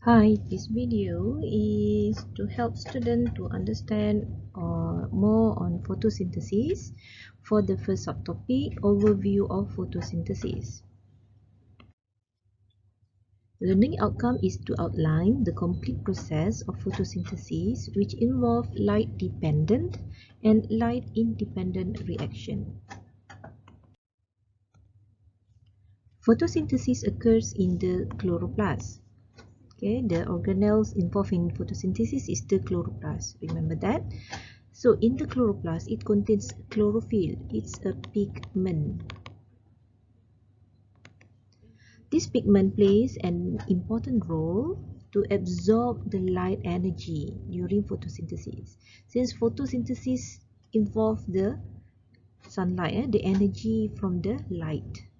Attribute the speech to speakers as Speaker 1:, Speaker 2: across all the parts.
Speaker 1: Hi, this video is to help students to understand more on photosynthesis. For the first subtopic, overview of photosynthesis. Learning outcome is to outline the complete process of photosynthesis, which involve light-dependent and light-independent reaction. Photosynthesis occurs in the chloroplast. Okay, the organelles involved in photosynthesis is the chloroplast. Remember that. So in the chloroplast, it contains chlorophyll. It's a pigment. This pigment plays an important role to absorb the light energy during photosynthesis. Since photosynthesis involves the sunlight, the energy from the light.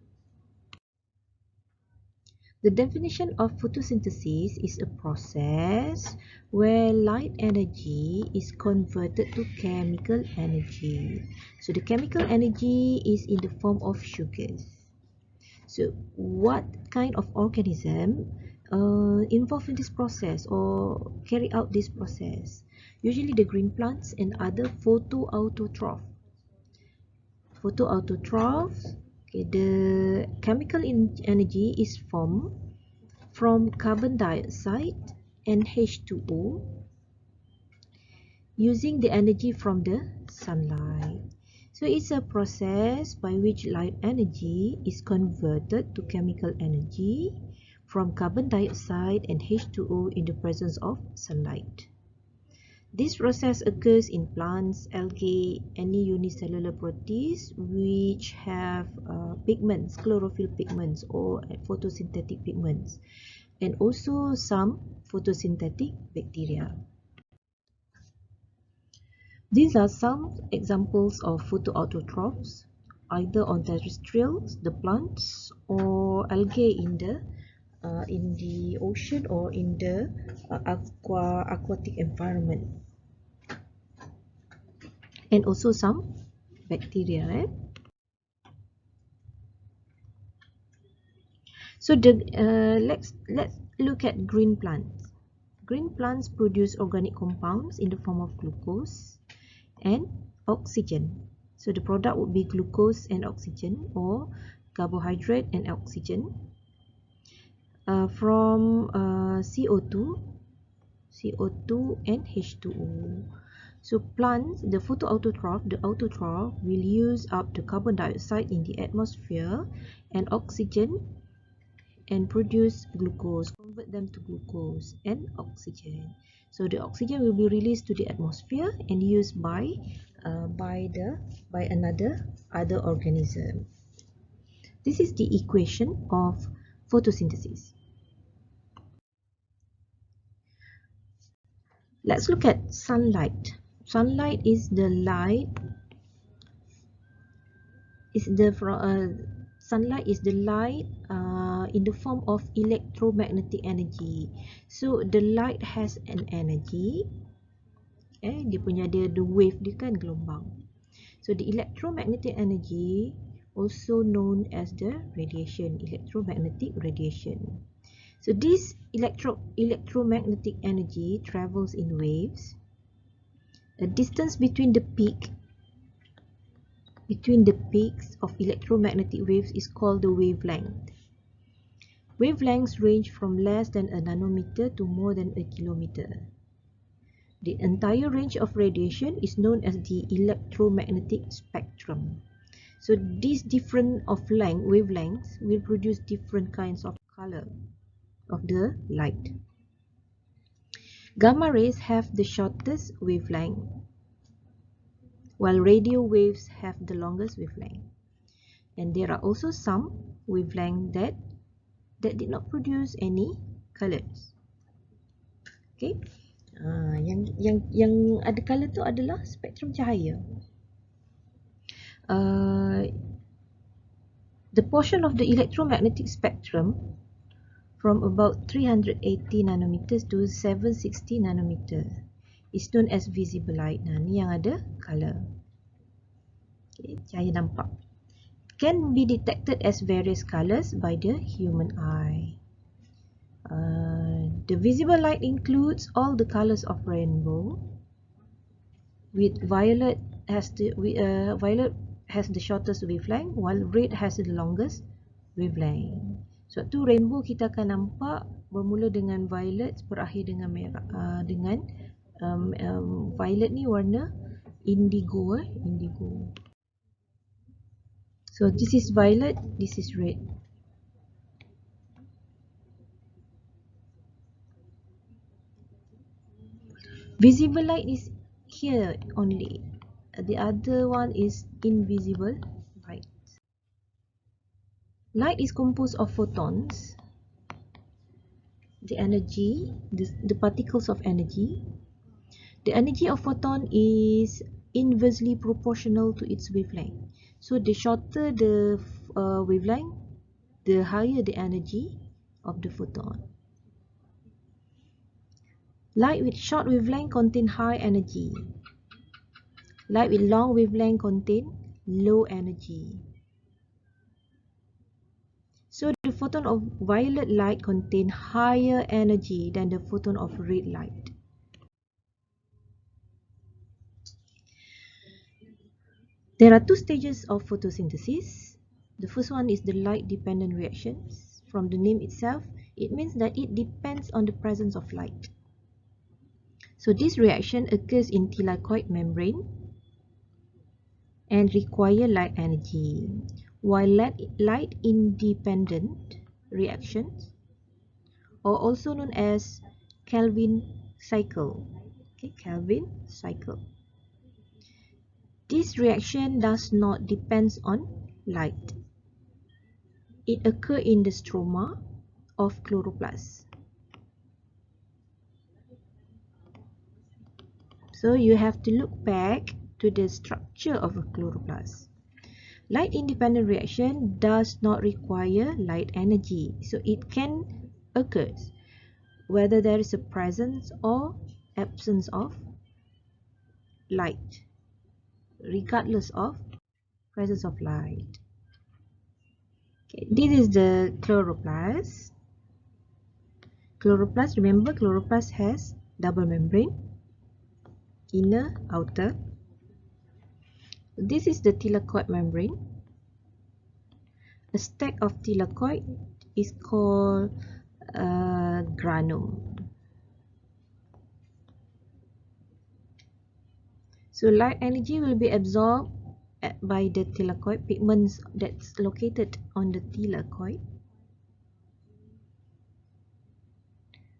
Speaker 1: The definition of photosynthesis is a process where light energy is converted to chemical energy. So the chemical energy is in the form of sugars. So what kind of organism involved in this process or carry out this process? Usually the green plants and other photoautotrophs. Photoautotrophs, okay, the chemical energy is formed from carbon dioxide and H2O using the energy from the sunlight. So it's a process by which light energy is converted to chemical energy from carbon dioxide and H2O in the presence of sunlight. This process occurs in plants, algae, any unicellular protists which have pigments, chlorophyll pigments or photosynthetic pigments, and also some photosynthetic bacteria. These are some examples of photoautotrophs, either on terrestrials, the plants, or algae in the ocean or in the aquatic environment, and also some bacteria, right? So let's look at green plants. Green plants produce organic compounds in the form of glucose and oxygen. So the product would be glucose and oxygen, or carbohydrate and oxygen from CO2 and H2O. So plants, the autotroph will use up the carbon dioxide in the atmosphere and oxygen and produce glucose, convert them to glucose and oxygen. So the oxygen will be released to the atmosphere and used by another other organism. This is the equation of photosynthesis. Let's look at sunlight. Sunlight is the light sunlight is the light in the form of electromagnetic energy. So the light has an energy. Dia punya the wave dia kan gelombang. So the electromagnetic energy, also known as the radiation, electromagnetic radiation. So this electromagnetic energy travels in waves. The distance between the peaks of electromagnetic waves is called the wavelength. Wavelengths range from less than a nanometer to more than a kilometer. The entire range of radiation is known as the electromagnetic spectrum. So these different wavelengths will produce different kinds of color of the light. Gamma rays have the shortest wavelength, while radio waves have the longest wavelength. And there are also some wavelengths that did not produce any colors. Okay, yang ada color tu adalah spektrum cahaya. The portion of the electromagnetic spectrum from about 380 nanometers to 760 nanometer is known as visible light. Nah, ni yang ada color. Okay, cahaya nampak. Can be detected as various colors by the human eye. The visible light includes all the colors of rainbow, with violet has the shortest wavelength, while red has the longest wavelength. Sebab tu rainbow kita akan nampak bermula dengan violet, berakhir dengan merah, violet ni warna indigo, indigo. So this is violet, this is red. Visible light is here only. The other one is invisible light. Light is composed of photons, the energy, the particles of energy. The energy of photon is inversely proportional to its wavelength. So the shorter the wavelength, the higher the energy of the photon. Light with short wavelength contain high energy. Light with long wavelength contain low energy. So the photon of violet light contain higher energy than the photon of red light. There are two stages of photosynthesis. The first one is the light-dependent reactions. From the name itself, it means that it depends on the presence of light. So this reaction occurs in thylakoid membrane and require light energy, while light-independent reactions are also known as Calvin cycle. Okay, Calvin cycle. This reaction does not depend on light. It occurs in the stroma of chloroplast. So you have to look back to the structure of a chloroplast. Light-independent reaction does not require light energy, so it can occur whether there is a presence or absence of light, regardless of presence of light. Okay, this is the chloroplast. Chloroplast, remember, chloroplast has double membrane, inner, outer. This is the thylakoid membrane. A stack of thylakoid is called granum. So light energy will be absorbed by the thylakoid pigments that's located on the thylakoid.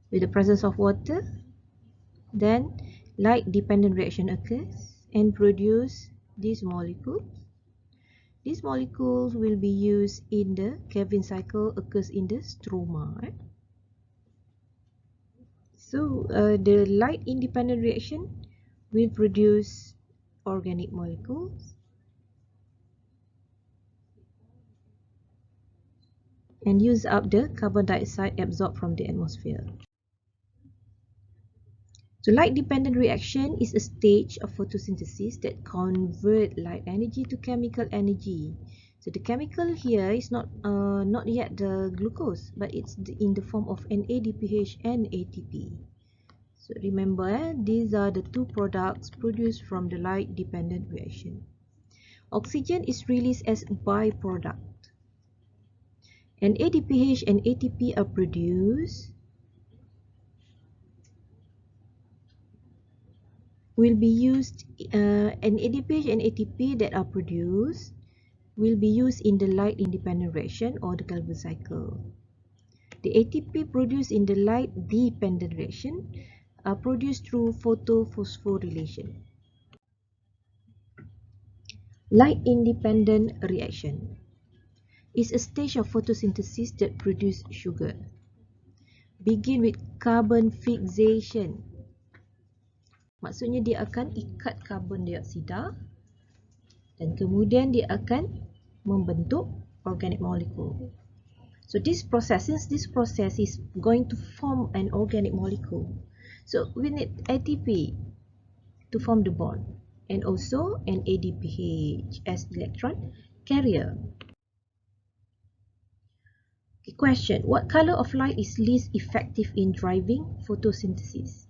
Speaker 1: With the presence of water, then light-dependent reaction occurs and produce these molecules. These molecules will be used in the Calvin cycle, occurs in the stroma. So the light-independent reaction will produce organic molecules and use up the carbon dioxide absorbed from the atmosphere. So light-dependent reaction is a stage of photosynthesis that convert light energy to chemical energy. So the chemical here is not yet the glucose, but it's in the form of NADPH and ATP. So remember, these are the two products produced from the light-dependent reaction. Oxygen is released as byproduct. NADPH and ATP are produced will be used NADPH and ATP that are produced will be used in the light-independent reaction or the Calvin cycle. The ATP produced in the light-dependent reaction are produced through photophosphorylation. Light-independent reaction is a stage of photosynthesis that produces sugar. Begin with carbon fixation. Maksudnya dia akan ikat karbon dioksida dan kemudian dia akan membentuk organic molecule. So this process is going to form an organic molecule. So we need ATP to form the bond and also an NADPH as electron carrier. Okay, Question: what color of light is least effective in driving photosynthesis?